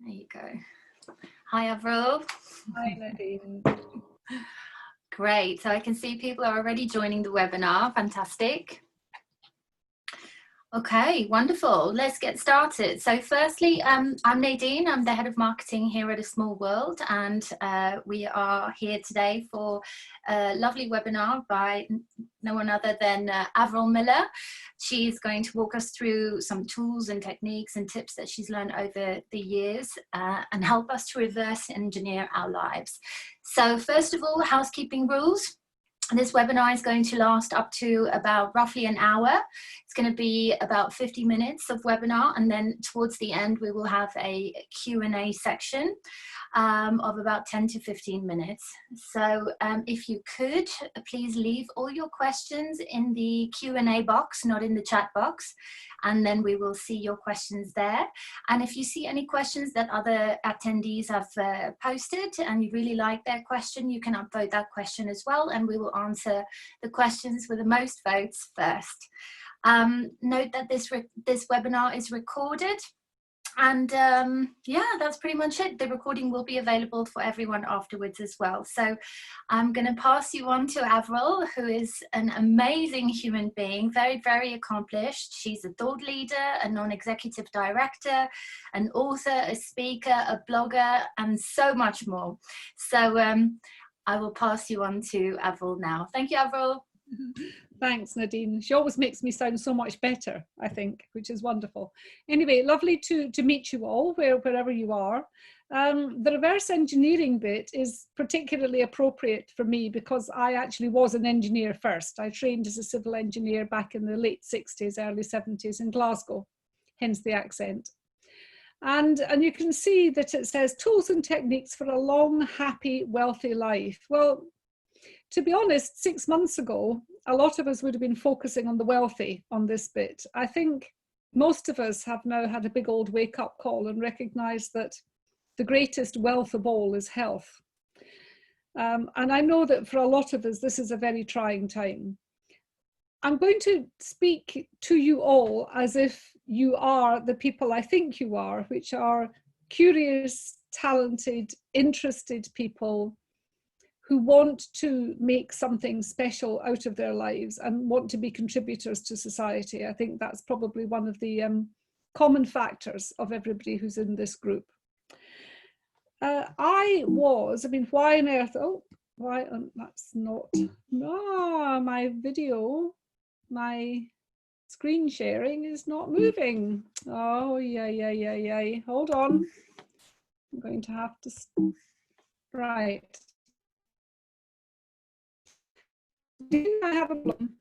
There you go. Hi, Avril. Hi, Nadine. Great. So I can see people are already joining the webinar. Fantastic. Okay, wonderful. Let's get started. So firstly, I'm Nadine. I'm the head of marketing here at A Small World, and we are here today for a lovely webinar by no one other than Avril Millar. She's going to walk us through some tools and techniques and tips that she's learned over the years and help us to reverse engineer our lives. So first of all, housekeeping rules. This webinar is going to last up to about roughly an hour. It's going to be about 50 minutes of webinar, and then towards the end we will have a Q&A section of about 10 to 15 minutes. So if you could, please leave all your questions in the Q&A box, not in the chat box, and then we will see your questions there. And if you see any questions that other attendees have posted and you really like their question, you can upvote that question as well, and we will answer the questions with the most votes first. Note that this webinar is recorded, and yeah, that's pretty much it. The recording will be available for everyone afterwards as well. So I'm going to pass you on to Avril, who is an amazing human being, very, very accomplished. She's a thought leader, a non-executive director, an author, a speaker, a blogger, and so much more. So I will pass you on to Avril now. Thank you, Avril. Thanks, Nadine. She always makes me sound so much better, I think, which is wonderful. Anyway, lovely to meet you all, wherever you are. The reverse engineering bit is particularly appropriate for me because I actually was an engineer first. I trained as a civil engineer back in the late 60s, early 70s in Glasgow, hence the accent. And you can see that it says tools and techniques for a long, happy, wealthy life. Well, to be honest, 6 months ago, a lot of us would have been focusing on the wealthy on this bit. I think most of us have now had a big old wake-up call and recognise that the greatest wealth of all is health. And I know that for a lot of us, this is a very trying time. I'm going to speak to you all as if you are the people I think you are, which are curious, talented, interested people who want to make something special out of their lives and want to be contributors to society. I think that's probably one of the common factors of everybody who's in this group. Why on earth, that's not, my video, my screen sharing is not moving. Oh, yeah. Hold on. I'm going to have to, right. Didn't I have a problem?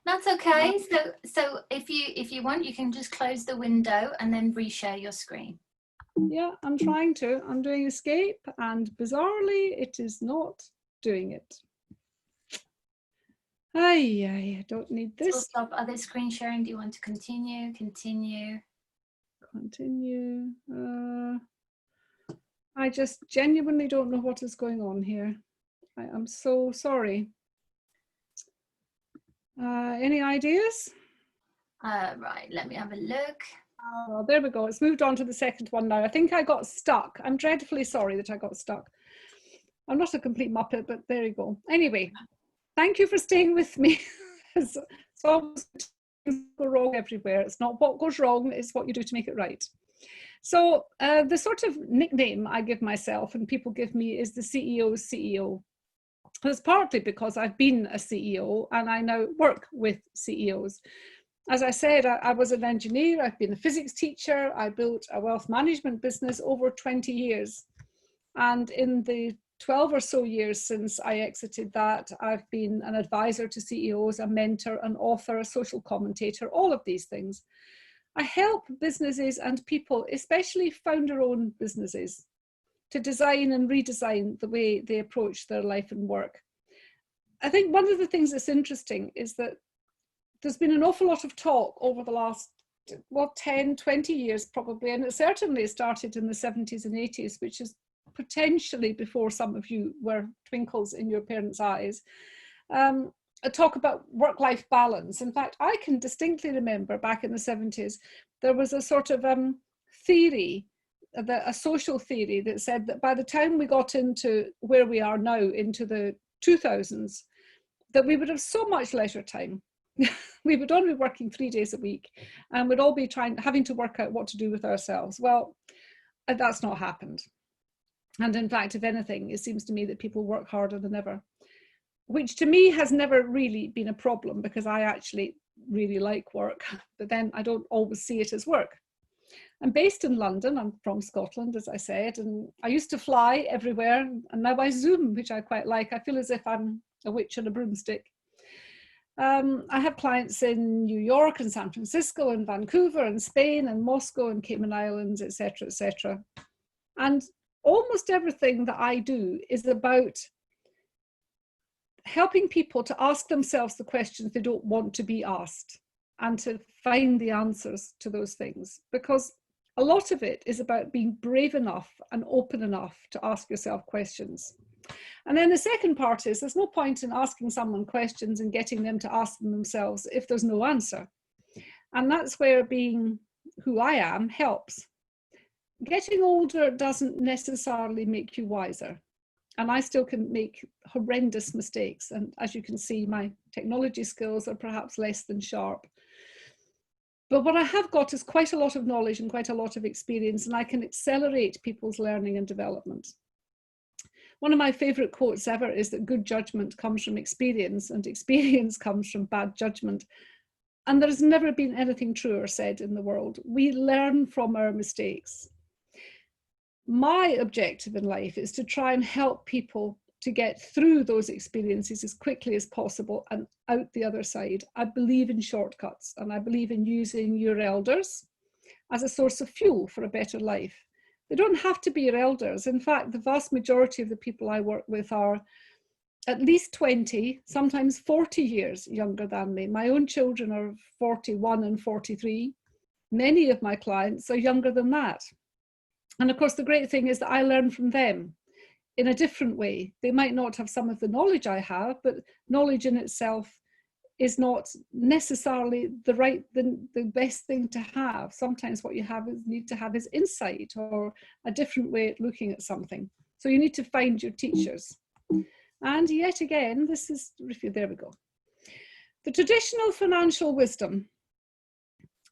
That's okay. So if you want, you can just close the window and then reshare your screen. Yeah, I'm trying to. I'm doing escape, and bizarrely, it is not doing it. I don't need this. We'll stop other screen sharing. Do you want to continue? Continue. I just genuinely don't know what is going on here. I am so sorry. Any ideas? Right, let me have a look. Oh, there we go. It's moved on to the second one now. I think I got stuck. I'm dreadfully sorry that I got stuck. I'm not a complete muppet, but there you go. Anyway, thank you for staying with me. It's almost things go wrong everywhere. It's not what goes wrong, it's what you do to make it right. So the sort of nickname I give myself and people give me is the CEO's CEO. That's partly because I've been a CEO and I now work with CEOs. As I said, I was an engineer, I've been a physics teacher, I built a wealth management business over 20 years. And in the 12 or so years since I exited that, I've been an advisor to CEOs, a mentor, an author, a social commentator, all of these things. I help businesses and people, especially founder-owned businesses, to design and redesign the way they approach their life and work. I think one of the things that's interesting is that there's been an awful lot of talk over the last, 10, 20 years probably, and it certainly started in the 70s and 80s, which is potentially before some of you were twinkles in your parents' eyes, a talk about work-life balance. In fact, I can distinctly remember back in the 70s, there was a sort of theory a social theory that said that by the time we got into where we are now, into the 2000s, that we would have so much leisure time. We would only be working 3 days a week, and we'd all be having to work out what to do with ourselves. Well, that's not happened. And in fact, if anything, it seems to me that people work harder than ever, which to me has never really been a problem, because I actually really like work, but then I don't always see it as work. I'm based in London. I'm from Scotland, as I said, and I used to fly everywhere, and now I Zoom, which I quite like. I feel as if I'm a witch on a broomstick. I have clients in New York and San Francisco and Vancouver and Spain and Moscow and Cayman Islands, etc., etc. And almost everything that I do is about helping people to ask themselves the questions they don't want to be asked, and to find the answers to those things, because a lot of it is about being brave enough and open enough to ask yourself questions. And then the second part is, there's no point in asking someone questions and getting them to ask them themselves if there's no answer. And that's where being who I am helps. Getting older doesn't necessarily make you wiser. And I still can make horrendous mistakes. And as you can see, my technology skills are perhaps less than sharp. But what I have got is quite a lot of knowledge and quite a lot of experience, and I can accelerate people's learning and development. One of my favorite quotes ever is that good judgment comes from experience, and experience comes from bad judgment. And there's never been anything truer said in the world. We learn from our mistakes. My objective in life is to try and help people to get through those experiences as quickly as possible and out the other side. I believe in shortcuts, and I believe in using your elders as a source of fuel for a better life. They don't have to be your elders. In fact, the vast majority of the people I work with are at least 20, sometimes 40 years younger than me. My own children are 41 and 43. Many of my clients are younger than that. And of course, the great thing is that I learn from them in a different way. They might not have some of the knowledge I have, but knowledge in itself is not necessarily the best thing to have. Sometimes what you need to have is insight, or a different way of looking at something. So you need to find your teachers. And yet again, there we go. The traditional financial wisdom.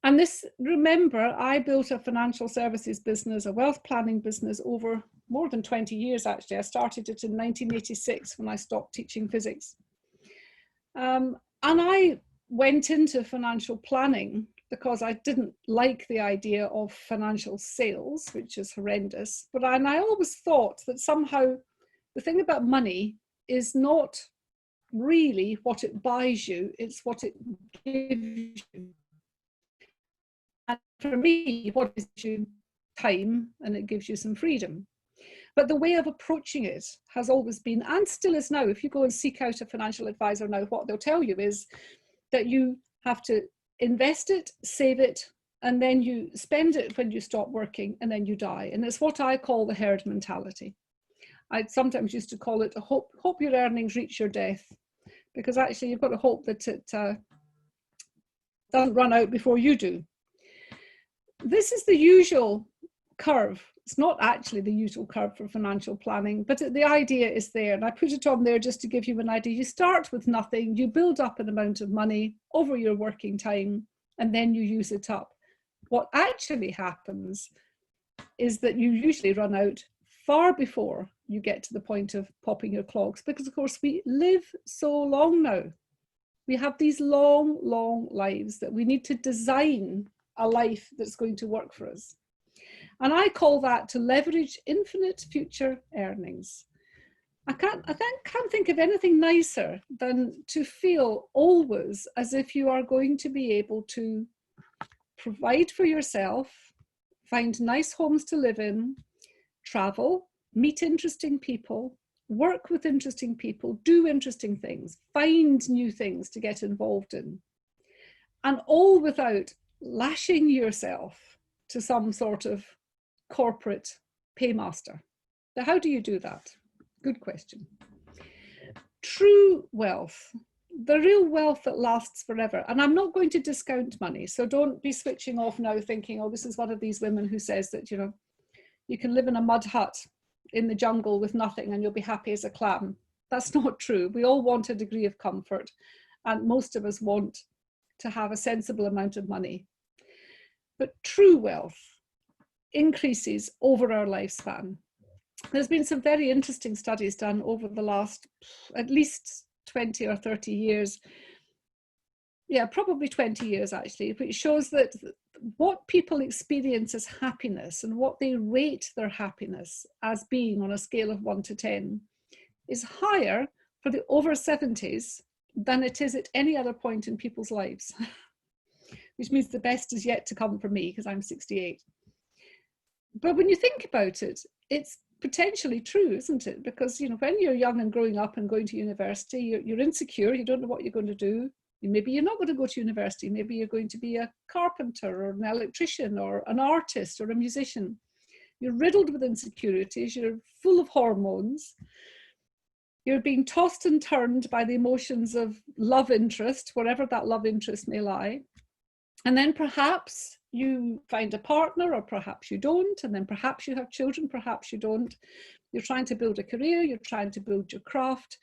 And this, remember, I built a financial services business, a wealth planning business, over more than 20 years, actually. I started it in 1986 when I stopped teaching physics. And I went into financial planning because I didn't like the idea of financial sales, which is horrendous. But I always thought that somehow the thing about money is not really what it buys you, it's what it gives you. And for me, what gives you time, and it gives you some freedom. But the way of approaching it has always been, and still is now, if you go and seek out a financial advisor now, what they'll tell you is that you have to invest it, save it, and then you spend it when you stop working, and then you die. And it's what I call the herd mentality. I sometimes used to call it, hope your earnings reach your death, because actually you've got to hope that it doesn't run out before you do. This is the usual curve. It's not actually the usual curve for financial planning, but the idea is there. And I put it on there just to give you an idea. You start with nothing, you build up an amount of money over your working time, and then you use it up. What actually happens is that you usually run out far before you get to the point of popping your clogs, because of course we live so long now. We have these long, long lives that we need to design a life that's going to work for us. And I call that to leverage infinite future earnings. I can't think of anything nicer than to feel always as if you are going to be able to provide for yourself, find nice homes to live in, travel, meet interesting people, work with interesting people, do interesting things, find new things to get involved in, and all without lashing yourself to some sort of corporate paymaster. Now, how do you do that? Good question. True wealth, the real wealth that lasts forever. And I'm not going to discount money, so don't be switching off now thinking, oh, this is one of these women who says that, you know, you can live in a mud hut in the jungle with nothing and you'll be happy as a clam. That's not true. We all want a degree of comfort, and most of us want to have a sensible amount of money. But true wealth increases over our lifespan. There's been some very interesting studies done over the last at least 20 or 30 years. Yeah, probably 20 years actually, which shows that what people experience as happiness and what they rate their happiness as being on a scale of 1 to 10 is higher for the over 70s than it is at any other point in people's lives, which means the best is yet to come for me because I'm 68. But when you think about it, it's potentially true, isn't it? Because, you know, when you're young and growing up and going to university, you're insecure, you don't know what you're going to do. Maybe you're not going to go to university, maybe you're going to be a carpenter or an electrician or an artist or a musician. You're riddled with insecurities, you're full of hormones, you're being tossed and turned by the emotions of love interest, wherever that love interest may lie. And then perhaps you find a partner, or perhaps you don't, and then perhaps you have children, perhaps you don't. You're trying to build a career, you're trying to build your craft.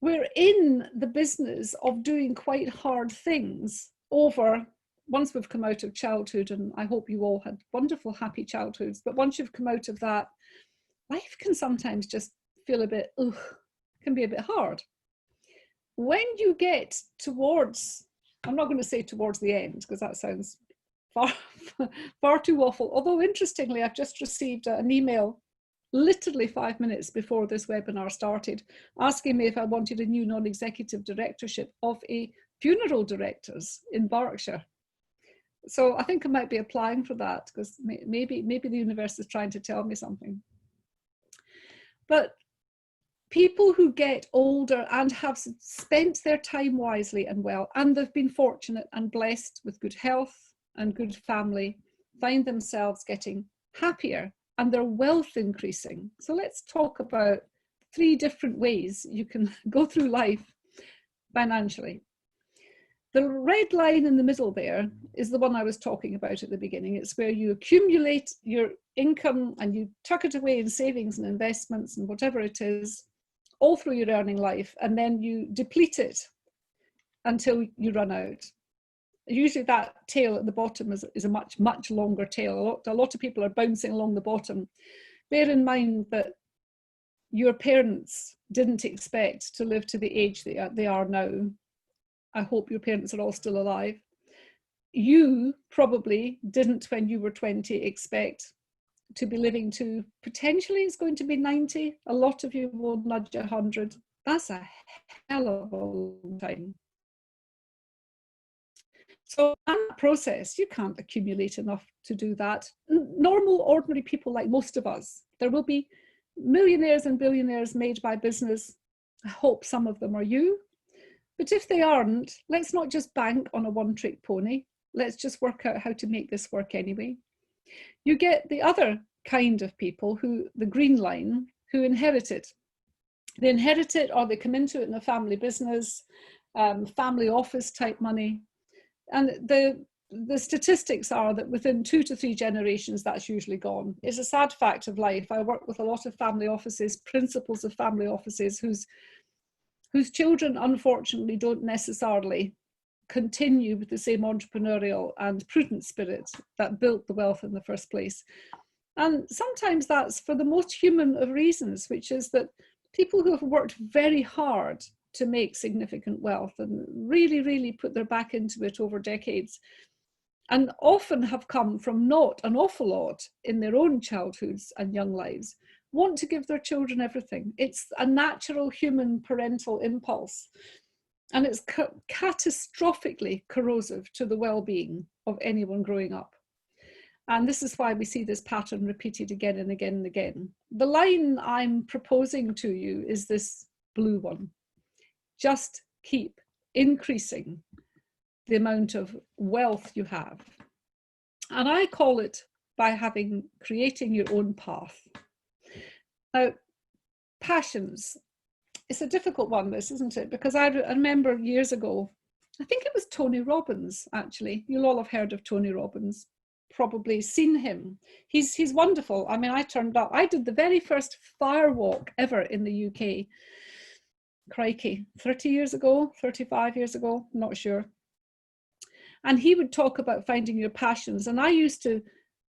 We're in the business of doing quite hard things over, once we've come out of childhood, and I hope you all had wonderful, happy childhoods, but once you've come out of that, life can sometimes just feel a bit, can be a bit hard. When you get towards, I'm not going to say towards the end, because that sounds far too awful, although interestingly, I've just received an email literally 5 minutes before this webinar started, asking me if I wanted a new non-executive directorship of a funeral directors in Berkshire. So I think I might be applying for that, because maybe the universe is trying to tell me something. But people who get older and have spent their time wisely and well, and they've been fortunate and blessed with good health and good family, find themselves getting happier and their wealth increasing. So let's talk about 3 different ways you can go through life financially. The red line in the middle there is the one I was talking about at the beginning. It's where you accumulate your income and you tuck it away in savings and investments and whatever it is, all through your earning life, and then you deplete it until you run out. Usually that tail at the bottom is a much, much longer tail. A lot of people are bouncing along the bottom. Bear in mind that your parents didn't expect to live to the age they are now. I hope your parents are all still alive. You probably didn't, when you were 20, expect to be living to, potentially it's going to be 90. A lot of you will nudge 100. That's a hell of a long time. So in that process, you can't accumulate enough to do that. Normal, ordinary people like most of us, there will be millionaires and billionaires made by business. I hope some of them are you. But if they aren't, let's not just bank on a one-trick pony. Let's just work out how to make this work anyway. You get the other kind of people, who, the green line, who inherit it. They inherit it, or they come into it in a family business, family office type money. And the statistics are that within 2 to 3 generations, that's usually gone. It's a sad fact of life. I work with a lot of family offices, principals of family offices, whose children, unfortunately, don't necessarily continue with the same entrepreneurial and prudent spirit that built the wealth in the first place. And sometimes that's for the most human of reasons, which is that people who have worked very hard to make significant wealth and really, really put their back into it over decades, and often have come from not an awful lot in their own childhoods and young lives, want to give their children everything. It's a natural human parental impulse, and it's catastrophically corrosive to the well-being of anyone growing up. And this is why we see this pattern repeated again and again and again. The line I'm proposing to you is this blue one. Just keep increasing the amount of wealth you have. And I call it by creating your own path. Now, passions, it's a difficult one, this, isn't it? Because I remember years ago, I think it was Tony Robbins, actually. You'll all have heard of Tony Robbins. probably seen him. He's wonderful. I mean, I turned up. I did the very first fire walk ever in the UK. Crikey, 30 years ago, 35 years ago, not sure. And he would talk about finding your passions. And I used to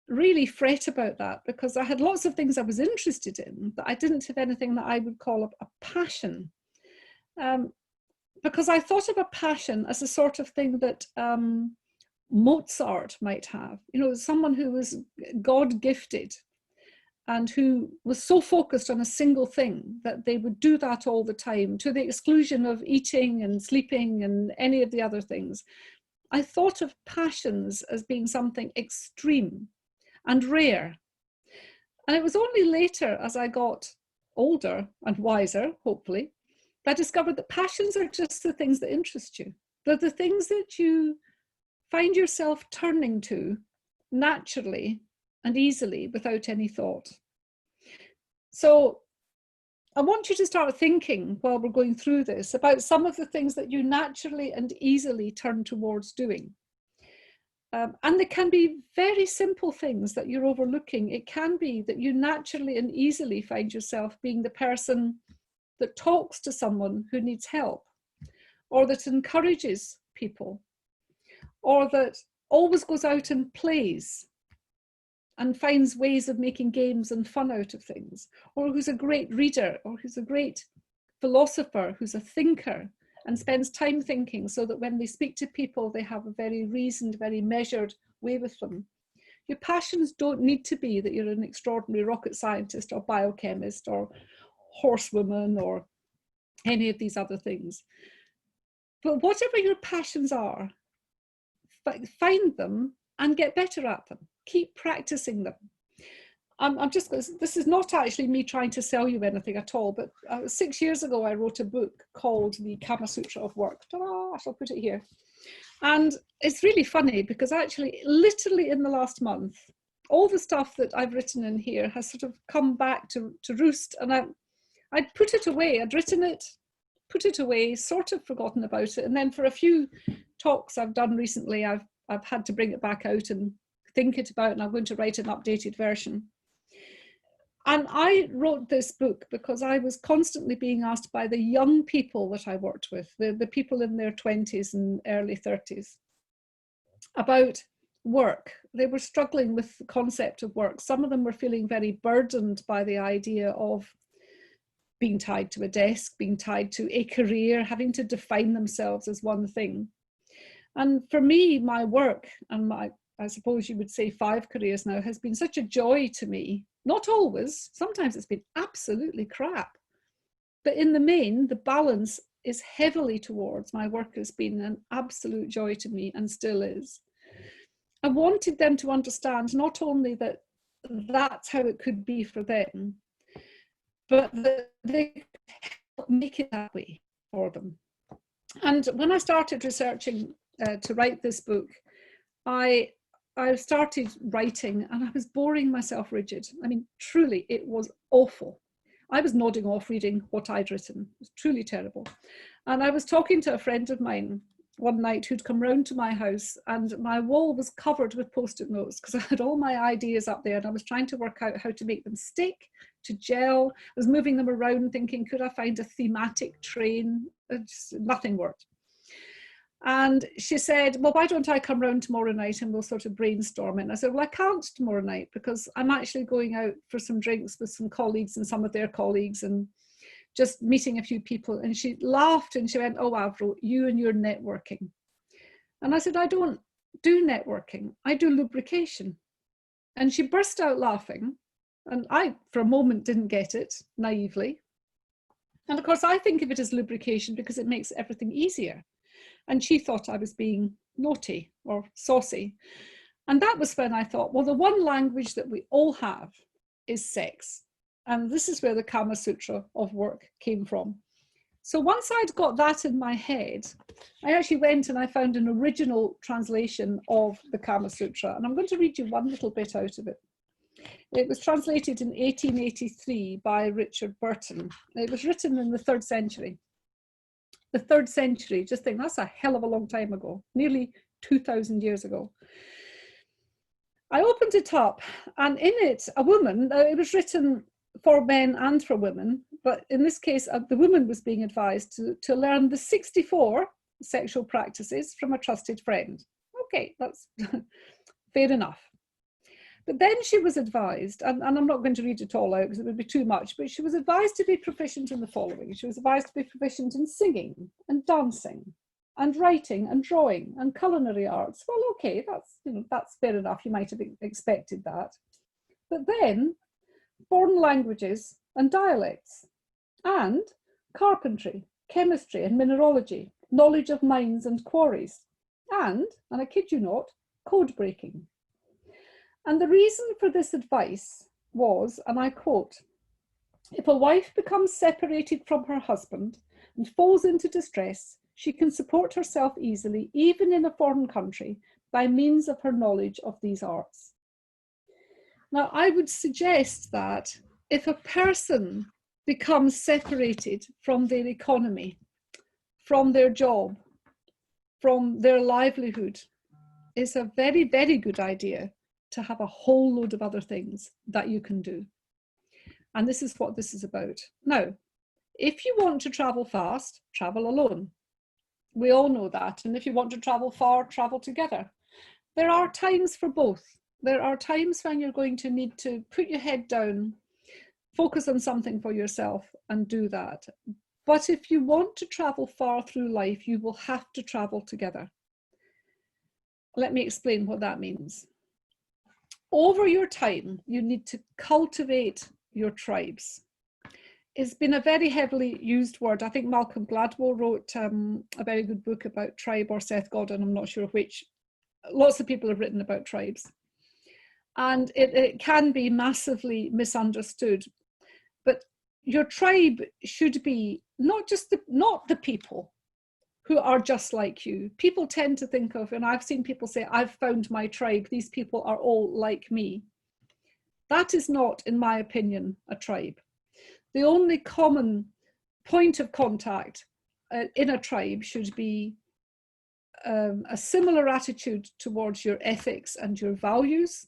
really fret about that because I had lots of things I was interested in, but I didn't have anything that I would call a passion. Because I thought of a passion as a sort of thing that Mozart might have, you know, someone who was God gifted and who was so focused on a single thing that they would do that all the time to the exclusion of eating and sleeping and any of the other things. I thought of passions as being something extreme and rare. And it was only later, as I got older and wiser, hopefully, that I discovered that passions are just the things that interest you. They're the things that you find yourself turning to naturally and easily without any thought. So I want you to start thinking while we're going through this about some of the things that you naturally and easily turn towards doing. And they can be very simple things that you're overlooking. It can be that you naturally and easily find yourself being the person that talks to someone who needs help, or that encourages people, or that always goes out and plays and finds ways of making games and fun out of things, or who's a great reader, or who's a great philosopher, who's a thinker and spends time thinking so that when they speak to people, they have a very reasoned, very measured way with them. Your passions don't need to be that you're an extraordinary rocket scientist or biochemist or horsewoman or any of these other things. But whatever your passions are, find them and get better at them. Keep practicing them. This is not actually me trying to sell you anything at all, but 6 years ago, I wrote a book called The Kama Sutra of Work. Ta-da, I shall put it here. And it's really funny because actually, literally in the last month, all the stuff that I've written in here has sort of come back to roost. And I'd put it away. I'd written it, put it away, sort of forgotten about it. And then for a few talks I've done recently, I've had to bring it back out and think it about, and I'm going to write an updated version. And I wrote this book because I was constantly being asked by the young people that I worked with, the people in their 20s and early 30s, about work. They were struggling with the concept of work. Some of them were feeling very burdened by the idea of being tied to a desk, being tied to a career, having to define themselves as one thing. And for me, my work and I suppose you would say 5 careers now, has been such a joy to me. Not always, sometimes it's been absolutely crap. But in the main, the balance is heavily towards my work has been an absolute joy to me and still is. I wanted them to understand not only that that's how it could be for them, but that they could make it that way for them. And when I started researching to write this book, I started writing and I was boring myself rigid. I mean, truly, it was awful. I was nodding off reading what I'd written. It was truly terrible. And I was talking to a friend of mine one night who'd come round to my house, and my wall was covered with post-it notes because I had all my ideas up there and I was trying to work out how to make them stick, to gel. I was moving them around thinking, could I find a thematic train? Just, nothing worked. And she said, well, why don't I come round tomorrow night and we'll sort of brainstorm it? And I said, well, I can't tomorrow night because I'm actually going out for some drinks with some colleagues and some of their colleagues and just meeting a few people. And she laughed and she went, oh, Avril, you and your networking. And I said, I don't do networking, I do lubrication. And she burst out laughing. And I, for a moment, didn't get it, naively. And of course, I think of it as lubrication because it makes everything easier. And she thought I was being naughty or saucy. And that was when I thought, well, the one language that we all have is sex. And this is where the Kama Sutra of work came from. So once I'd got that in my head, I actually went and I found an original translation of the Kama Sutra. And I'm going to read you one little bit out of it. It was translated in 1883 by Richard Burton. It was written in the 3rd century. The 3rd century, just think, that's a hell of a long time ago, nearly 2,000 years ago. I opened it up, and in it, a woman, it was written for men and for women, but in this case, the woman was being advised to learn the 64 sexual practices from a trusted friend. Okay, that's fair enough. But then she was advised, and I'm not going to read it all out because it would be too much, but she was advised to be proficient in the following. She was advised to be proficient in singing and dancing and writing and drawing and culinary arts. Well, okay, that's fair enough. You might have expected that. But then foreign languages and dialects, and carpentry, chemistry and mineralogy, knowledge of mines and quarries, and I kid you not, code breaking. And the reason for this advice was, and I quote, "If a wife becomes separated from her husband and falls into distress, she can support herself easily, even in a foreign country, by means of her knowledge of these arts." Now, I would suggest that if a person becomes separated from their economy, from their job, from their livelihood, it's a very, very good idea to have a whole load of other things that you can do. And this is what this is about. Now, if you want to travel fast, travel alone. We all know that. And if you want to travel far, travel together. There are times for both. There are times when you're going to need to put your head down, focus on something for yourself and do that. But if you want to travel far through life, you will have to travel together. Let me explain what that means. Over your time, you need to cultivate your tribes. It's been a very heavily used word. I think Malcolm Gladwell wrote a very good book about tribe, or Seth Godin, I'm not sure which. Lots of people have written about tribes. And it can be massively misunderstood. But your tribe should be not the people who are just like you. People tend to think of, and I've seen people say, "I've found my tribe, these people are all like me." That is not, in my opinion, a tribe. The only common point of contact in a tribe should be a similar attitude towards your ethics and your values,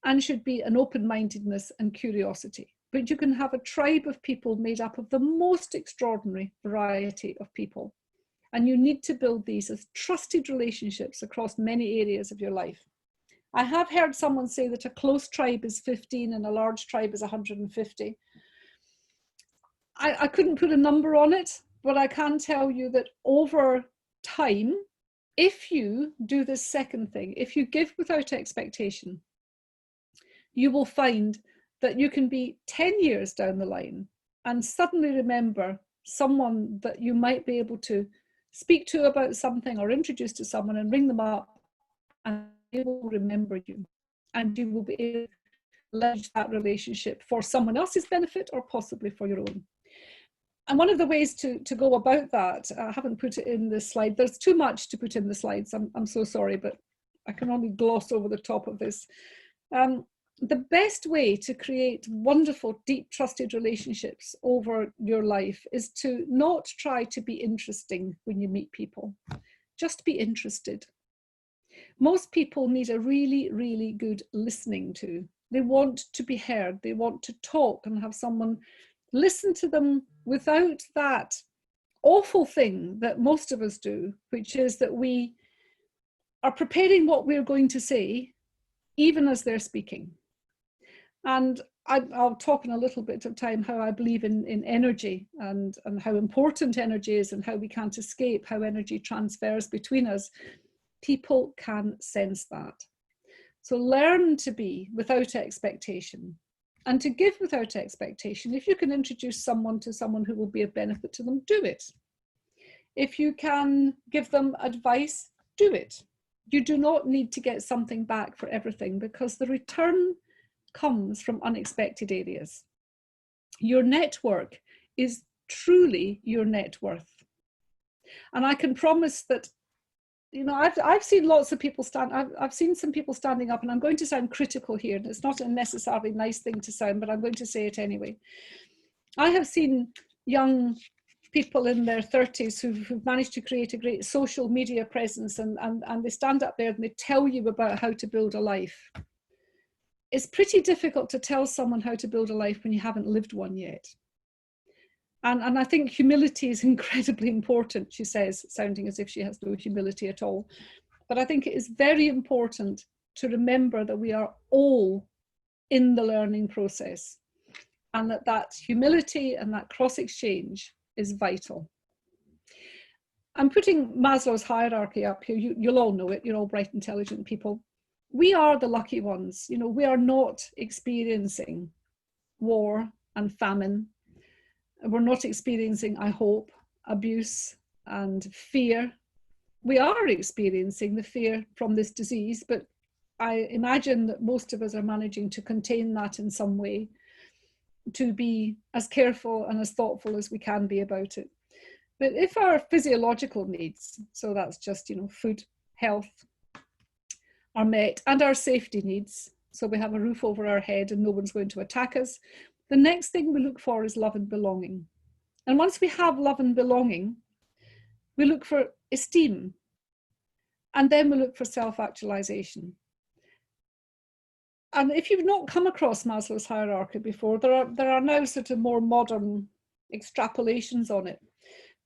and should be an open-mindedness and curiosity. But you can have a tribe of people made up of the most extraordinary variety of people. And you need to build these as trusted relationships across many areas of your life. I have heard someone say that a close tribe is 15 and a large tribe is 150. I couldn't put a number on it, but I can tell you that over time, if you do this second thing, if you give without expectation, you will find that you can be 10 years down the line and suddenly remember someone that you might be able to speak to about something or introduce to someone and ring them up, and they will remember you, and you will be able to leverage that relationship for someone else's benefit or possibly for your own. And one of the ways to go about that, I haven't put it in this slide. There's too much to put in the slides. I'm so sorry, but I can only gloss over the top of this. The best way to create wonderful, deep, trusted relationships over your life is to not try to be interesting when you meet people. Just be interested. Most people need a really, really good listening to. They want to be heard. They want to talk and have someone listen to them without that awful thing that most of us do, which is that we are preparing what we're going to say, even as they're speaking. And I'll talk in a little bit of time how I believe in energy and how important energy is and how we can't escape how energy transfers between us. People can sense that. So learn to be without expectation and to give without expectation. If you can introduce someone to someone who will be of benefit to them, do it. If you can give them advice, do it. You do not need to get something back for everything, because the return comes from unexpected areas. Your network is truly your net worth. And I can promise that, you know, I've seen lots of people I've seen some people standing up, and I'm going to sound critical here, and it's not a necessarily nice thing to sound, but I'm going to say it anyway. I have seen young people in their 30s who've managed to create a great social media presence, and they stand up there and they tell you about how to build a life. It's pretty difficult to tell someone how to build a life when you haven't lived one yet. And I think humility is incredibly important, she says, sounding as if she has no humility at all. But I think it is very important to remember that we are all in the learning process, and that humility and that cross-exchange is vital. I'm putting Maslow's hierarchy up here. You'll all know it. You're all bright, intelligent people. We are the lucky ones. You know, we are not experiencing war and famine. We're not experiencing, I hope, abuse and fear. We are experiencing the fear from this disease, but I imagine that most of us are managing to contain that in some way, to be as careful and as thoughtful as we can be about it. But if our physiological needs, so that's just, you know, food, health, are met, and our safety needs, so we have a roof over our head and no one's going to attack us, the next thing we look for is love and belonging. And once we have love and belonging, we look for esteem, and then we look for self-actualization. And if you've not come across Maslow's hierarchy before, there are now sort of more modern extrapolations on it.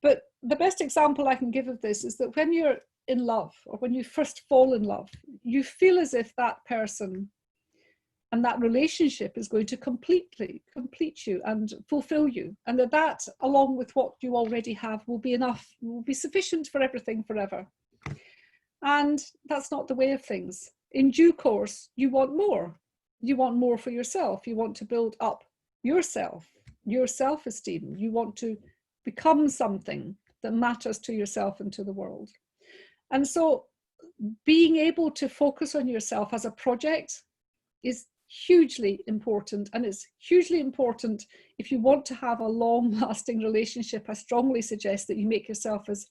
But the best example I can give of this is that when you're in love, or when you first fall in love, you feel as if that person and that relationship is going to complete you and fulfill you, and that along with what you already have will be enough, will be sufficient for everything forever. And that's not the way of things. In due course, you want more. You want more for yourself. You want to build up yourself, your self-esteem. You want to become something that matters to yourself and to the world. And so being able to focus on yourself as a project is hugely important, and it's hugely important if you want to have a long-lasting relationship. I strongly suggest that you make yourself as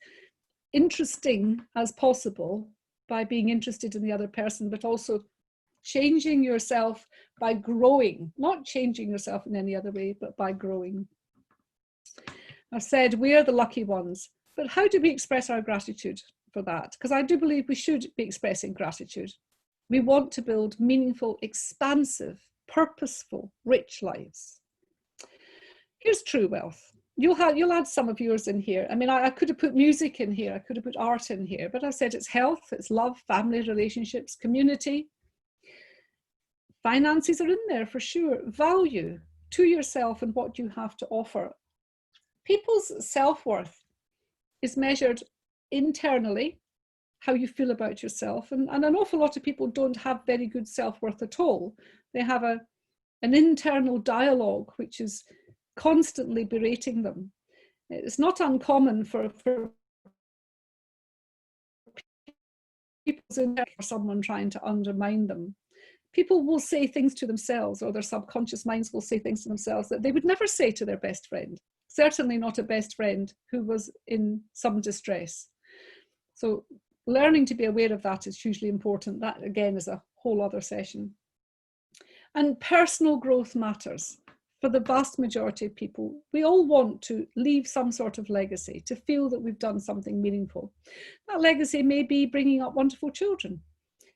interesting as possible by being interested in the other person, but also changing yourself by growing, not changing yourself in any other way, but by growing. I've said we are the lucky ones, but how do we express our gratitude for that? Because I do believe we should be expressing gratitude. We want to build meaningful, expansive, purposeful, rich lives. Here's true wealth. You'll add some of yours in here. I mean, I could have put music in here. I could have put art in here, but I said it's health, it's love, family, relationships, community. Finances are in there for sure. Value to yourself and what you have to offer. People's self-worth is measured internally, how you feel about yourself. And an awful lot of people don't have very good self-worth at all. They have an internal dialogue which is constantly berating them. It's not uncommon for people's internal, or someone trying to undermine them. People will say things to themselves, or their subconscious minds will say things to themselves that they would never say to their best friend. Certainly not a best friend who was in some distress. So learning to be aware of that is hugely important. That again is a whole other session. And personal growth matters. For the vast majority of people, we all want to leave some sort of legacy, to feel that we've done something meaningful. That legacy may be bringing up wonderful children.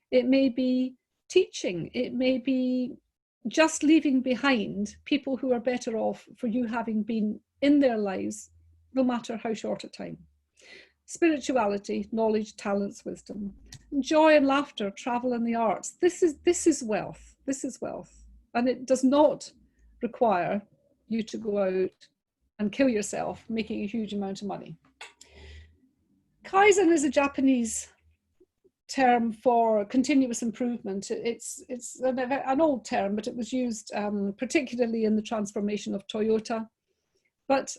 It may be teaching. It may be just leaving behind people who are better off for you having been in their lives, no matter how short a time. Spirituality, knowledge, talents, wisdom, joy and laughter, travel and the arts. This is wealth. This is wealth. And it does not require you to go out and kill yourself making a huge amount of money. Kaizen is a Japanese term for continuous improvement. It's an old term, but it was used particularly in the transformation of Toyota. But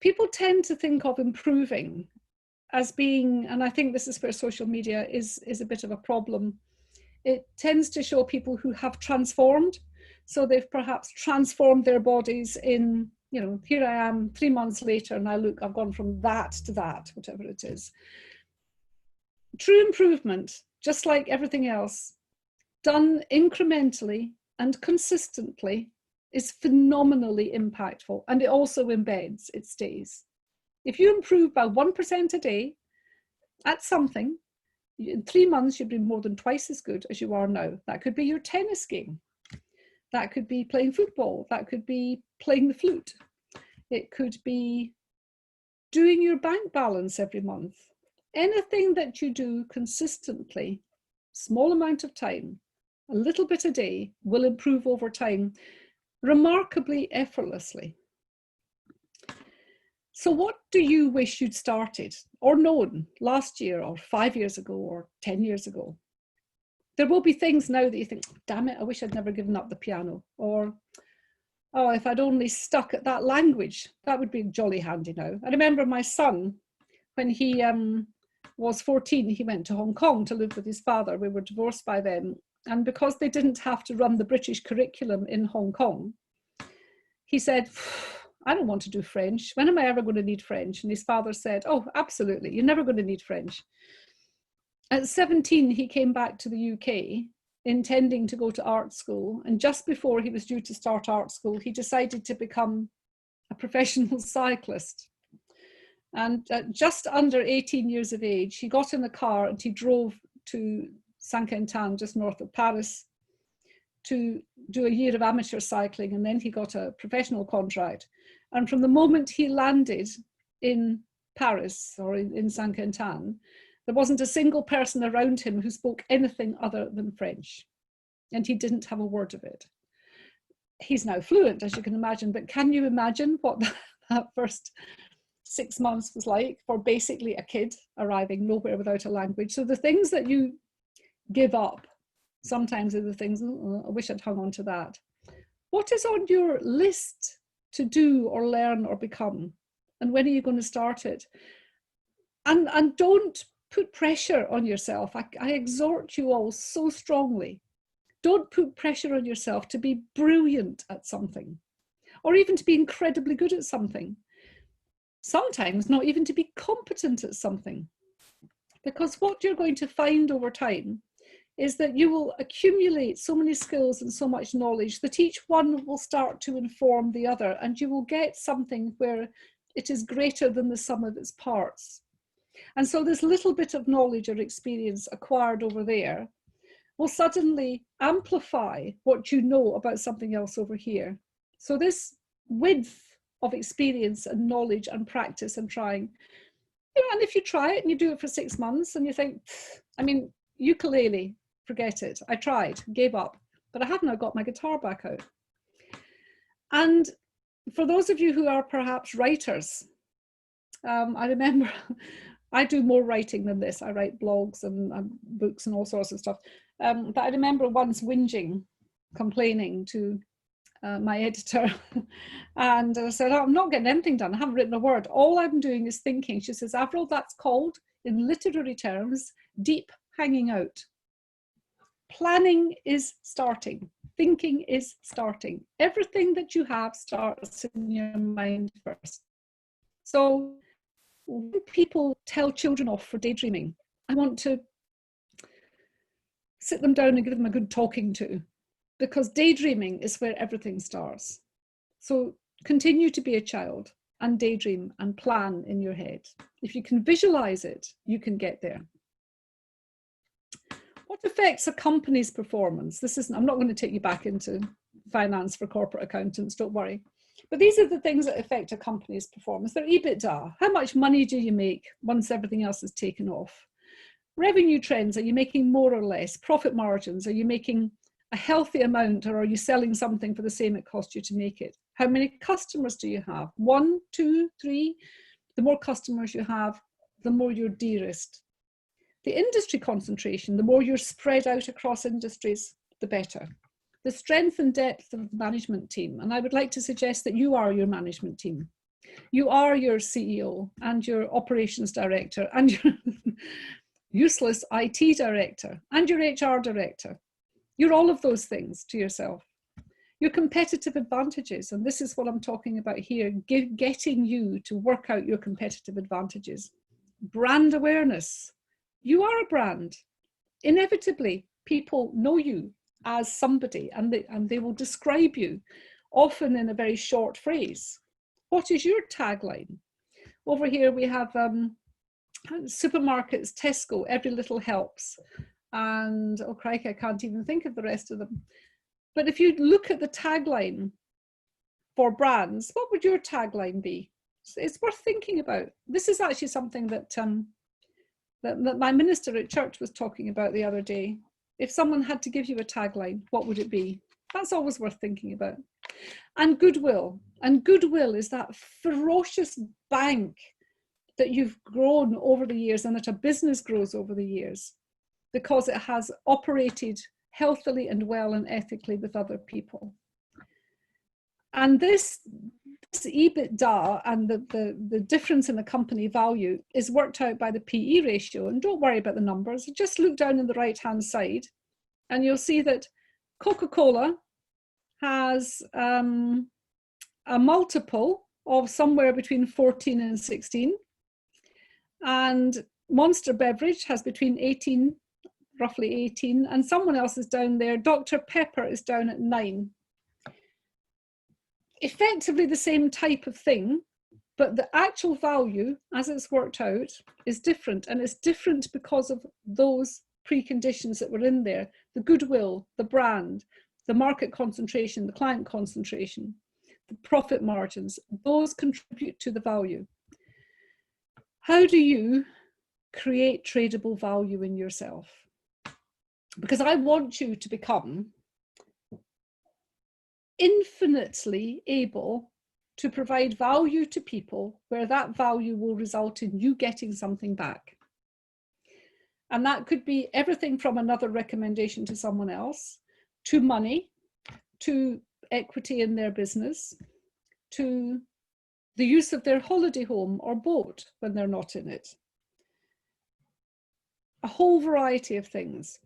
people tend to think of improving as being, and I think this is where social media is a bit of a problem. It tends to show people who have transformed. So they've perhaps transformed their bodies in, you know, here I am 3 months later and I've gone from that to that, whatever it is. True improvement, just like everything else, done incrementally and consistently, is phenomenally impactful, and it also embeds, it stays. If you improve by 1% a day at something, in 3 months, you'd be more than twice as good as you are now. That could be your tennis game. That could be playing football. That could be playing the flute. It could be doing your bank balance every month. Anything that you do consistently, small amount of time, a little bit a day, will improve over time, remarkably effortlessly. So what do you wish you'd started or known last year or 5 years ago or 10 years ago? There will be things now that you think, damn it, I wish I'd never given up the piano. Or, oh, if I'd only stuck at that language, that would be jolly handy now. I remember my son, when he was 14, he went to Hong Kong to live with his father. We were divorced by then. And because they didn't have to run the British curriculum in Hong Kong, he said, I don't want to do French. When am I ever going to need French? And his father said, oh, absolutely. You're never going to need French. At 17, he came back to the UK intending to go to art school. And just before he was due to start art school, he decided to become a professional cyclist. And at just under 18 years of age, he got in a car and he drove to Saint-Quentin, just north of Paris, to do a year of amateur cycling. And then he got a professional contract. And from the moment he landed in Paris or in Saint-Quentin, there wasn't a single person around him who spoke anything other than French. And he didn't have a word of it. He's now fluent, as you can imagine, but can you imagine what that first 6 months was like for basically a kid arriving nowhere without a language? So the things that you give up sometimes are the things, oh, I wish I'd hung on to that. What is on your list to do or learn or become? And when are you going to start it? And don't put pressure on yourself. I exhort you all so strongly. Don't put pressure on yourself to be brilliant at something, or even to be incredibly good at something. Sometimes not even to be competent at something. Because what you're going to find over time is that you will accumulate so many skills and so much knowledge that each one will start to inform the other, and you will get something where it is greater than the sum of its parts. And so this little bit of knowledge or experience acquired over there will suddenly amplify what you know about something else over here. So this width of experience and knowledge and practice and trying, and if you try it and you do it for 6 months and you think, I mean, ukulele, forget it. I tried, gave up, but I have now got my guitar back out. And for those of you who are perhaps writers, I remember I do more writing than this. I write blogs and books and all sorts of stuff. But I remember once whinging, complaining to my editor, and I said, oh, I'm not getting anything done. I haven't written a word. All I'm doing is thinking. She says, Avril, that's called, in literary terms, deep hanging out. Planning is starting. Thinking is starting. Everything that you have starts in your mind first. So when people tell children off for daydreaming, I want to sit them down and give them a good talking to, because daydreaming is where everything starts. So continue to be a child and daydream and plan in your head. If you can visualize it, you can get there. What affects a company's performance? I'm not going to take you back into finance for corporate accountants, don't worry. But these are the things that affect a company's performance. They're EBITDA. How much money do you make once everything else is taken off? Revenue trends, are you making more or less? Profit margins, are you making a healthy amount, or are you selling something for the same it cost you to make it? How many customers do you have? 1, 2, 3? The more customers you have, the more you're de-risked. The industry concentration, the more you're spread out across industries, the better. The strength and depth of the management team, and I would like to suggest that you are your management team. You are your CEO and your operations director and your useless IT director and your HR director. You're all of those things to yourself. Your competitive advantages, and this is what I'm talking about here, getting you to work out your competitive advantages. Brand awareness. You are a brand. Inevitably, people know you as somebody, and they will describe you, often in a very short phrase. What is your tagline? Over here we have supermarkets, Tesco, every little helps. And, oh crikey, I can't even think of the rest of them. But if you look at the tagline for brands, what would your tagline be? It's worth thinking about. This is actually something that, that my minister at church was talking about the other day. If someone had to give you a tagline, what would it be? That's always worth thinking about. And goodwill. And goodwill is that ferocious bank that you've grown over the years and that a business grows over the years because it has operated healthily and well and ethically with other people. And this EBITDA and the difference in the company value is worked out by the PE ratio. And don't worry about the numbers. Just look down on the right-hand side and you'll see that Coca-Cola has a multiple of somewhere between 14 and 16. And Monster Beverage has between 18, roughly 18, and someone else is down there. Dr. Pepper is down at 9. Effectively the same type of thing, but the actual value as it's worked out is different, and it's different because of those preconditions that were in there: the goodwill, the brand, the market concentration, the client concentration, the profit margins. Those contribute to the value. How do you create tradable value in yourself? Because I want you to become infinitely able to provide value to people where that value will result in you getting something back. And that could be everything from another recommendation to someone else, to money, to equity in their business, to the use of their holiday home or boat when they're not in it. A whole variety of things.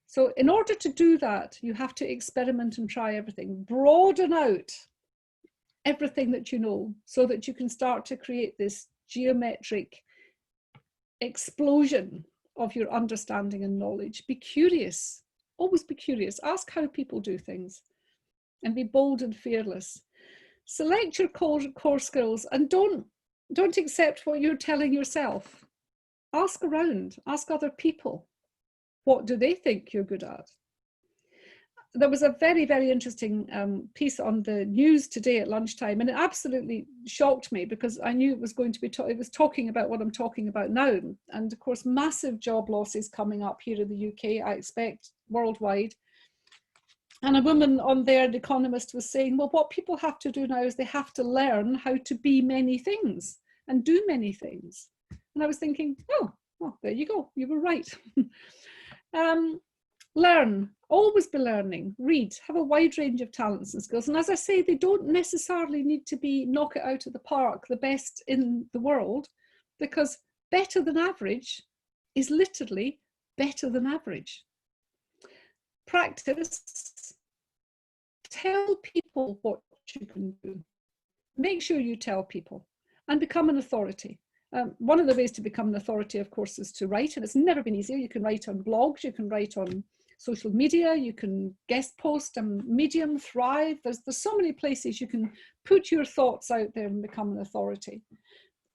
So in order to do that, you have to experiment and try everything. Broaden out everything that you know so that you can start to create this geometric explosion of your understanding and knowledge. Be curious, always be curious. Ask how people do things and be bold and fearless. Select your core skills and don't accept what you're telling yourself. Ask around, ask other people. What do they think you're good at? There was a very, very interesting piece on the news today at lunchtime, and it absolutely shocked me because I knew it was going to be, it was talking about what I'm talking about now. And of course, massive job losses coming up here in the UK, I expect worldwide. And a woman on there, The Economist, was saying, well, what people have to do now is they have to learn how to be many things and do many things. And I was thinking, oh, well, there you go, you were right. Learn, always be learning, read, have a wide range of talents and skills. And as I say, they don't necessarily need to be knock it out of the park, the best in the world, because better than average is literally better than average. Practice, tell people what you can do. Make sure you tell people and become an authority. One of the ways to become an authority, of course, is to write, and it's never been easier. You can write on blogs, you can write on social media, you can guest post on Medium, Thrive. There's so many places you can put your thoughts out there and become an authority.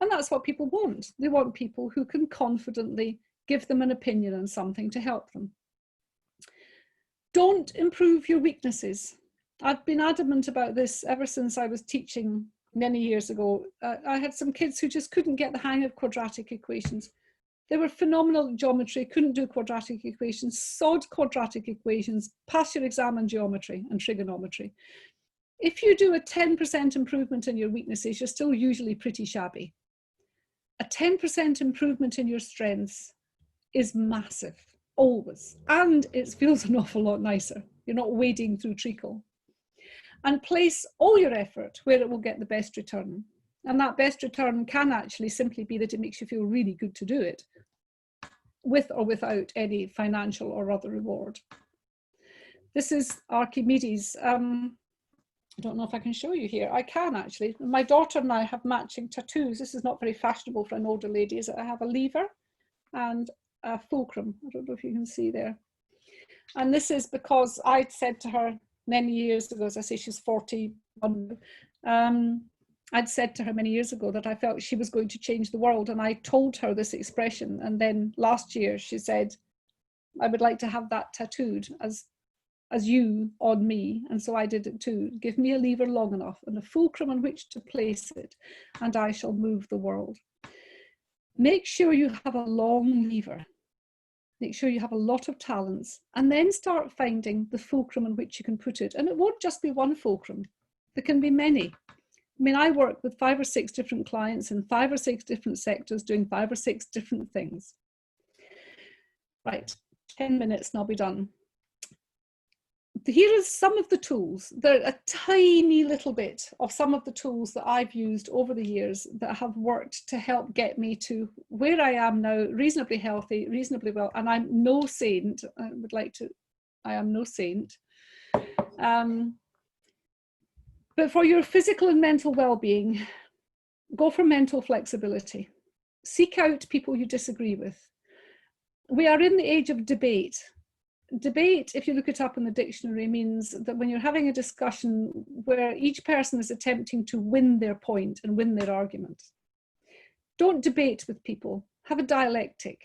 And that's what people want. They want people who can confidently give them an opinion on something to help them. Don't improve your weaknesses. I've been adamant about this ever since I was teaching many years ago. I had some kids who just couldn't get the hang of quadratic equations. They were phenomenal at geometry, couldn't do quadratic equations, sod quadratic equations, pass your exam in geometry and trigonometry. If you do a 10% improvement in your weaknesses, you're still usually pretty shabby. A 10% improvement in your strengths is massive, always. And it feels an awful lot nicer. You're not wading through treacle. And place all your effort where it will get the best return. And that best return can actually simply be that it makes you feel really good to do it, with or without any financial or other reward. This is Archimedes. I don't know if I can show you here. I can actually. My daughter and I have matching tattoos. This is not very fashionable for an older lady, is it? I have a lever and a fulcrum. I don't know if you can see there. And this is because I'd said to her many years ago, as I say, she's 41, I'd said to her many years ago that I felt she was going to change the world, and I told her this expression. And then last year she said, I would like to have that tattooed as you on me. And so I did it too. Give me a lever long enough and a fulcrum on which to place it, and I shall move the world. Make sure you have a long lever. Make sure you have a lot of talents, and then start finding the fulcrum on which you can put it. And it won't just be one fulcrum. There can be many. I mean, I work with 5 or 6 different clients in 5 or 6 different sectors doing 5 or 6 different things. Right, 10 minutes and I'll be done. Here are some of the tools. They're a tiny little bit of some of the tools that I've used over the years that have worked to help get me to where I am now, reasonably healthy, reasonably well. And I'm no saint. I am no saint. But for your physical and mental well-being, go for mental flexibility. Seek out people you disagree with. We are in the age of debate. Debate, if you look it up in the dictionary, means that when you're having a discussion where each person is attempting to win their point and win their argument. Don't debate with people. Have a dialectic.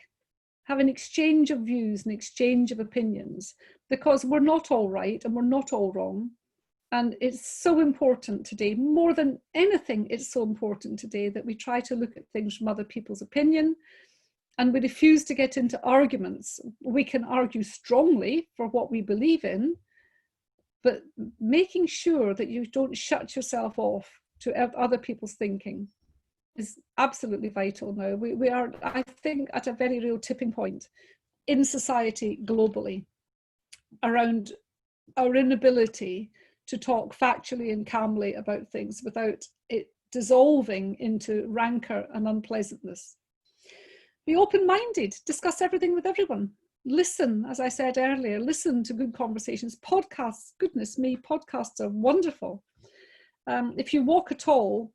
Have an exchange of views, an exchange of opinions, because we're not all right and we're not all wrong. And it's so important today, more than anything, it's so important today that we try to look at things from other people's opinion, and we refuse to get into arguments. We can argue strongly for what we believe in, but making sure that you don't shut yourself off to other people's thinking is absolutely vital now. We are, I think, at a very real tipping point in society globally around our inability to talk factually and calmly about things without it dissolving into rancor and unpleasantness. Be open-minded, discuss everything with everyone. Listen, as I said earlier, listen to good conversations. Podcasts, goodness me, podcasts are wonderful. If you walk at all,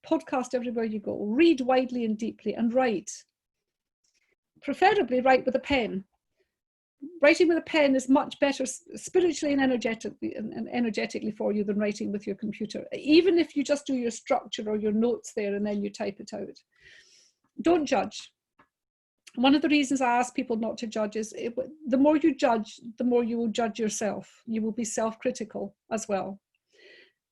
podcast everywhere you go. Read widely and deeply and write. Preferably write with a pen. Writing with a pen is much better spiritually and energetically for you than writing with your computer. Even if you just do your structure or your notes there and then you type it out. Don't judge. One of the reasons I ask people not to judge is the more you judge, the more you will judge yourself. You will be self-critical as well.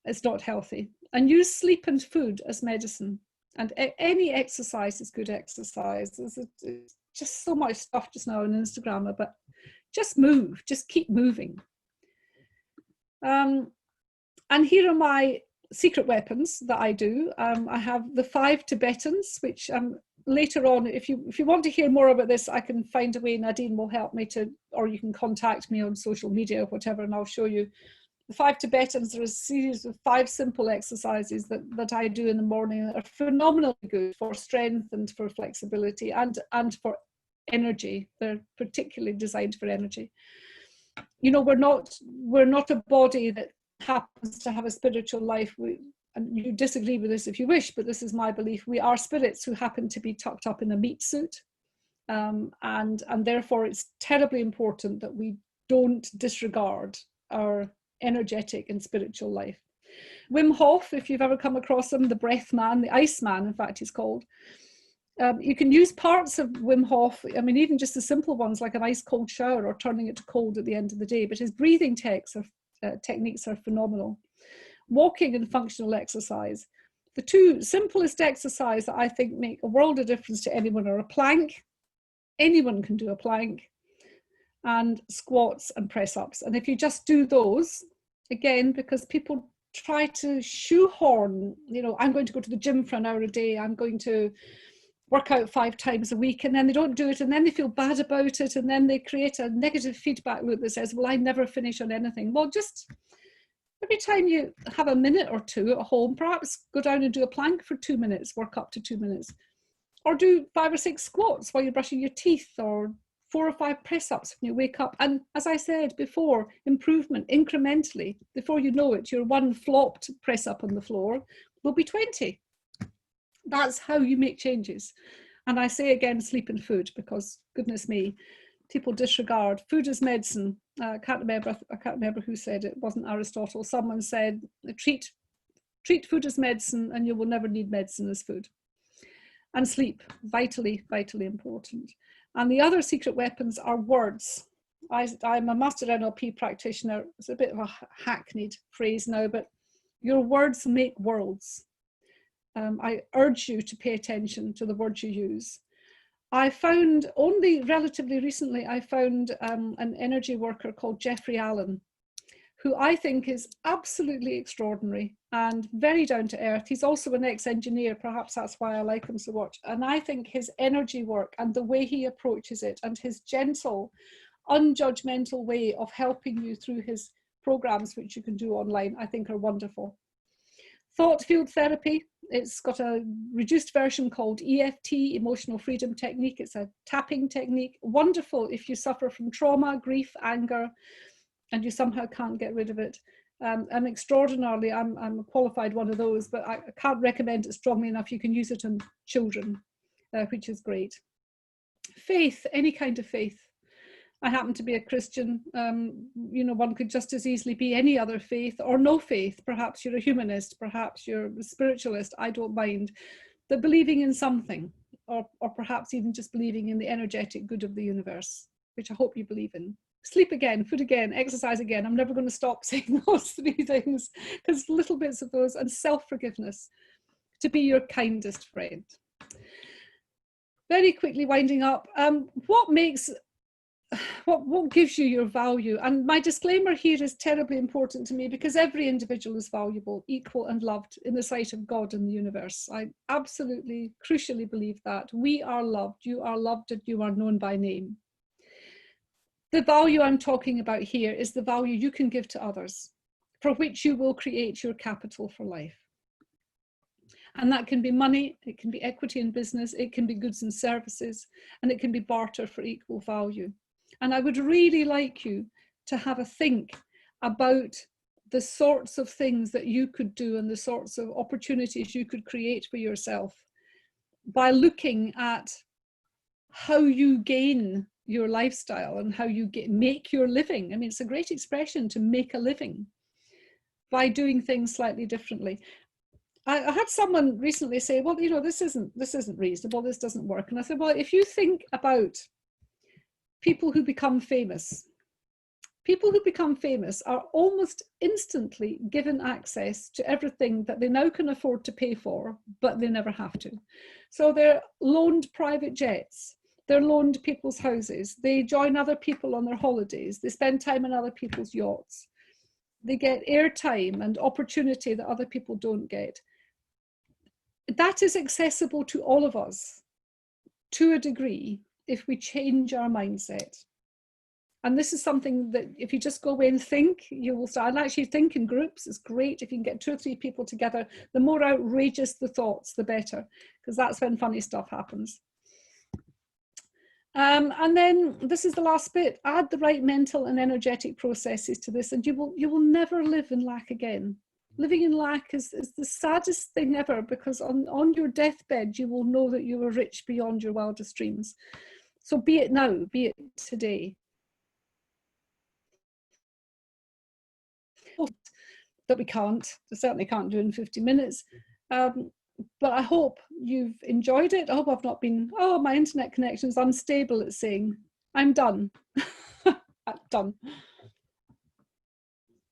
It's not healthy. And use sleep and food as medicine. And any exercise is good exercise. There's just so much stuff just now on Instagram, but just move, just keep moving. And here are my secret weapons that I do. I have the 5 Tibetans, which later on, if you want to hear more about this, I can find a way. Nadine will help me to, or you can contact me on social media or whatever, and I'll show you. The 5 Tibetans are a series of 5 simple exercises that I do in the morning that are phenomenally good for strength and for flexibility and for energy. They're particularly designed for energy. You know, we're not a body that happens to have a spiritual life. And you disagree with this if you wish, but this is my belief. We are spirits who happen to be tucked up in a meat suit. And therefore it's terribly important that we don't disregard our energetic and spiritual life. Wim Hof, if you've ever come across him, the breath man, the ice man, in fact, he's called. You can use parts of Wim Hof, I mean, even just the simple ones like an ice cold shower or turning it to cold at the end of the day, but his breathing techniques are phenomenal. Walking and functional exercise. The 2 simplest exercise that I think make a world of difference to anyone are a plank. Anyone can do a plank. And squats and press-ups. And if you just do those, again, because people try to shoehorn, you know, I'm going to go to the gym for an hour a day, I'm going to work out 5 times a week, and then they don't do it, and then they feel bad about it, and then they create a negative feedback loop that says, well, I never finish on anything. Well, just every time you have a minute or 2 at home, perhaps go down and do a plank for 2 minutes, work up to 2 minutes. Or do 5 or 6 squats while you're brushing your teeth, or 4 or 5 press-ups when you wake up. And as I said before, improvement incrementally. Before you know it, your 1 flopped press-up on the floor will be 20. That's how you make changes. And I say again, sleep and food, because goodness me, people disregard. Food is medicine. I can't remember who said it. It wasn't Aristotle. Someone said, treat Treat food as medicine and you will never need medicine as food. And sleep, vitally, vitally important. And the other secret weapons are words. I'm a master NLP practitioner. It's a bit of a hackneyed phrase now, but your words make worlds. I urge you to pay attention to the words you use. I found only relatively recently, I found an energy worker called Jeffrey Allen, who I think is absolutely extraordinary and very down to earth. He's also an ex-engineer, perhaps that's why I like him so much. And I think his energy work and the way he approaches it and his gentle, unjudgmental way of helping you through his programs, which you can do online, I think are wonderful. Thought field therapy, it's got a reduced version called EFT, Emotional Freedom Technique. It's a tapping technique, wonderful if you suffer from trauma, grief, anger, and you somehow can't get rid of it. And extraordinarily, I'm a qualified one of those, but I can't recommend it strongly enough. You can use it on children, which is great. Faith, any kind of faith. I happen to be a Christian. You know, one could just as easily be any other faith or no faith. Perhaps you're a humanist, perhaps you're a spiritualist, I don't mind. But believing in something, or perhaps even just believing in the energetic good of the universe, which I hope you believe in. Sleep again, food again, exercise again. I'm never going to stop saying those three things, because little bits of those, and self-forgiveness, to be your kindest friend. Very quickly winding up, what gives you your value? And my disclaimer here is terribly important to me, because every individual is valuable, equal and loved in the sight of God and the universe. I absolutely, crucially believe that. We are loved, you are loved, and you are known by name. The value I'm talking about here is the value you can give to others, for which you will create your capital for life. And that can be money, it can be equity in business, it can be goods and services, and it can be barter for equal value. And I would really like you to have a think about the sorts of things that you could do and the sorts of opportunities you could create for yourself by looking at how you gain your lifestyle and how you make your living. I mean, it's a great expression, to make a living, by doing things slightly differently. I had someone recently say, well, you know, this isn't reasonable, this doesn't work. And I said, well, if you think about people who become famous are almost instantly given access to everything that they now can afford to pay for, but they never have to. So they're loaned private jets, they're loaned people's houses, they join other people on their holidays, they spend time on other people's yachts, they get airtime and opportunity that other people don't get. That is accessible to all of us to a degree if we change our mindset. And this is something that if you just go away and think, you will start. And actually think in groups. It's great if you can get 2 or 3 people together. The more outrageous the thoughts, the better, because that's when funny stuff happens. And then this is the last bit. Add the right mental and energetic processes to this, and you will never live in lack again. Living in lack is the saddest thing ever, because on your deathbed, you will know that you were rich beyond your wildest dreams. So be it now, be it today. That we certainly can't do in 50 minutes. But I hope you've enjoyed it. I hope I've not been, oh, my internet connection is unstable, it's saying. I'm done. I'm done.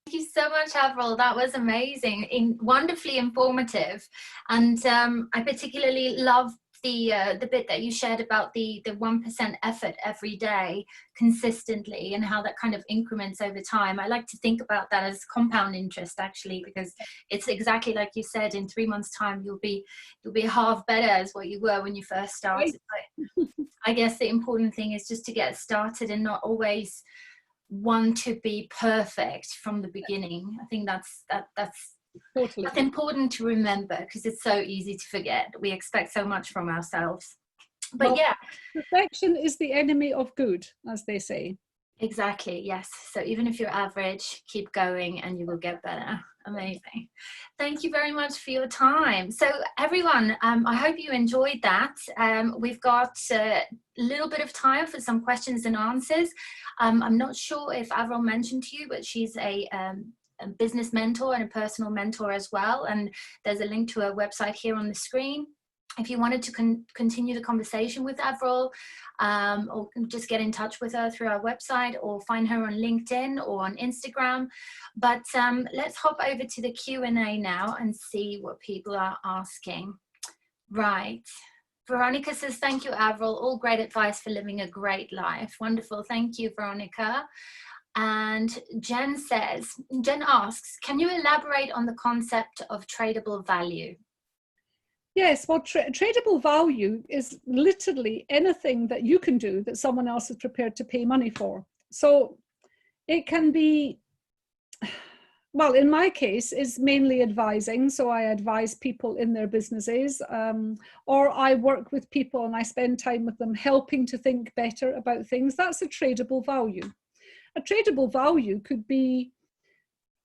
Thank you so much, Avril. That was amazing, wonderfully informative. And I particularly love the bit that you shared about the 1% effort every day consistently, and how that kind of increments over time. I like to think about that as compound interest, actually, because it's exactly like you said, in 3 months time you'll be half better as what you were when you first started. But I guess the important thing is just to get started and not always want to be perfect from the beginning. I think that's totally. That's important to remember, because it's so easy to forget. We expect so much from ourselves. But well, yeah. Perfection is the enemy of good, as they say. Exactly, yes. So even if you're average, keep going and you will get better. Amazing. Thank you very much for your time. So everyone, I hope you enjoyed that. We've got a little bit of time for some questions and answers. I'm not sure if Avril mentioned to you, but she's a business mentor and a personal mentor as well. And there's a link to her website here on the screen. If you wanted to continue the conversation with Avril, or just get in touch with her through our website, or find her on LinkedIn or on Instagram. But let's hop over to the Q&A now and see what people are asking. Right. Veronica says, thank you, Avril. All great advice for living a great life. Wonderful. Thank you, Veronica. And Jen asks, can you elaborate on the concept of tradable value? Yes, well, tradable value is literally anything that you can do that someone else is prepared to pay money for. So it can be, well, in my case, it's mainly advising. So I advise people in their businesses, or I work with people and I spend time with them helping to think better about things. That's a tradable value. A tradable value could be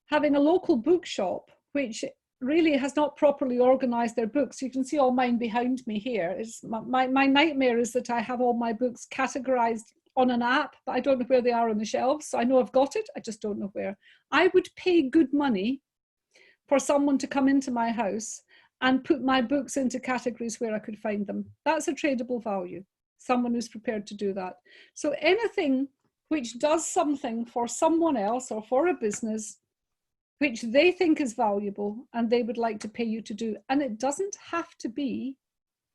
having a local bookshop, which really has not properly organized their books. You can see all mine behind me here. It's my nightmare is that I have all my books categorized on an app, but I don't know where they are on the shelves. So I know I've got it, I just don't know where. I would pay good money for someone to come into my house and put my books into categories where I could find them. That's a tradable value, someone who's prepared to do that. So anything which does something for someone else or for a business which they think is valuable and they would like to pay you to do. And it doesn't have to be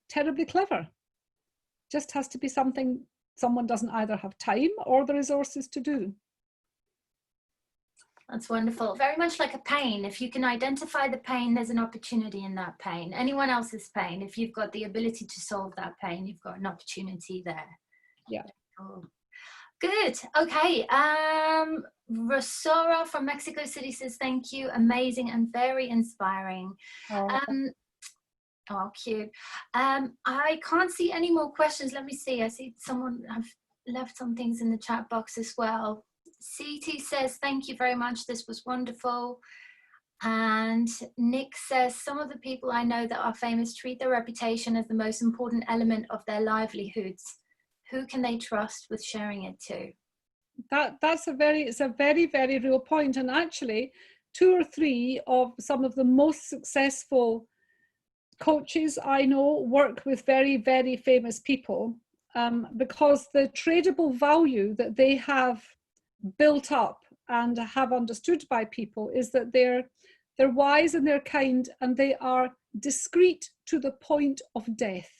terribly clever. It just has to be something someone doesn't either have time or the resources to do. That's wonderful. Very much like a pain. If you can identify the pain, there's an opportunity in that pain. Anyone else's pain, if you've got the ability to solve that pain, you've got an opportunity there. Yeah. Cool. Good. Okay. Rosora from Mexico City says, thank you. Amazing and very inspiring. Oh, cute. I can't see any more questions. Let me see. I see someone have left some things in the chat box as well. CT says, thank you very much. This was wonderful. And Nick says, some of the people I know that are famous treat their reputation as the most important element of their livelihoods. Who can they trust with sharing it to? It's a very, very real point. And actually, 2 or 3 of some of the most successful coaches I know work with very, very famous people, because the tradable value that they have built up and have understood by people is that they're wise and they're kind and they are discreet to the point of death.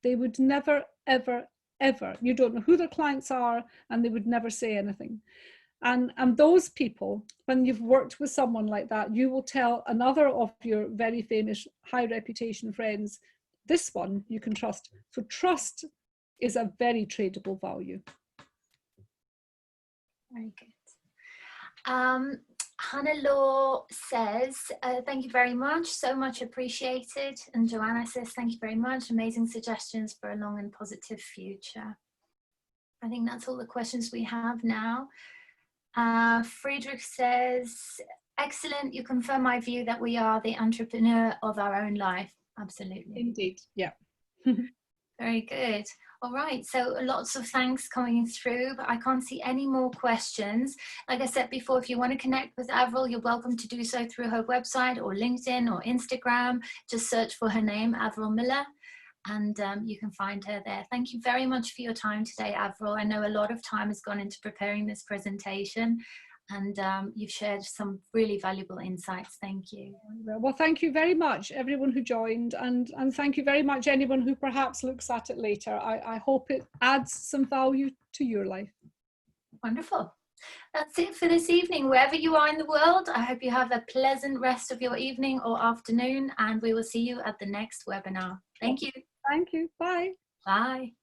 They would never, ever, ever, you don't know who their clients are, and they would never say anything. And those people, when you've worked with someone like that, you will tell another of your very famous high reputation friends, this one you can trust. So trust is a very tradable value. Very good. Hannah says, thank you very much, so much appreciated. And Joanna says, thank you very much, amazing suggestions for a long and positive future. I think that's all the questions we have now. Friedrich says, excellent, you confirm my view that we are the entrepreneur of our own life. Absolutely. Indeed, yeah. Very good. All right, so lots of thanks coming through, but I can't see any more questions. Like I said before, if you want to connect with Avril, you're welcome to do so through her website or LinkedIn or Instagram. Just search for her name, Avril Millar, and you can find her there. Thank you very much for your time today, Avril. I know a lot of time has gone into preparing this presentation, and you've shared some really valuable insights. Thank you. Well, thank you very much, everyone who joined, and thank you very much, anyone who perhaps looks at it later. I hope it adds some value to your life. Wonderful. That's it for this evening. Wherever you are in the world, I hope you have a pleasant rest of your evening or afternoon, and we will see you at the next webinar. Thank you. Thank you. Bye. Bye.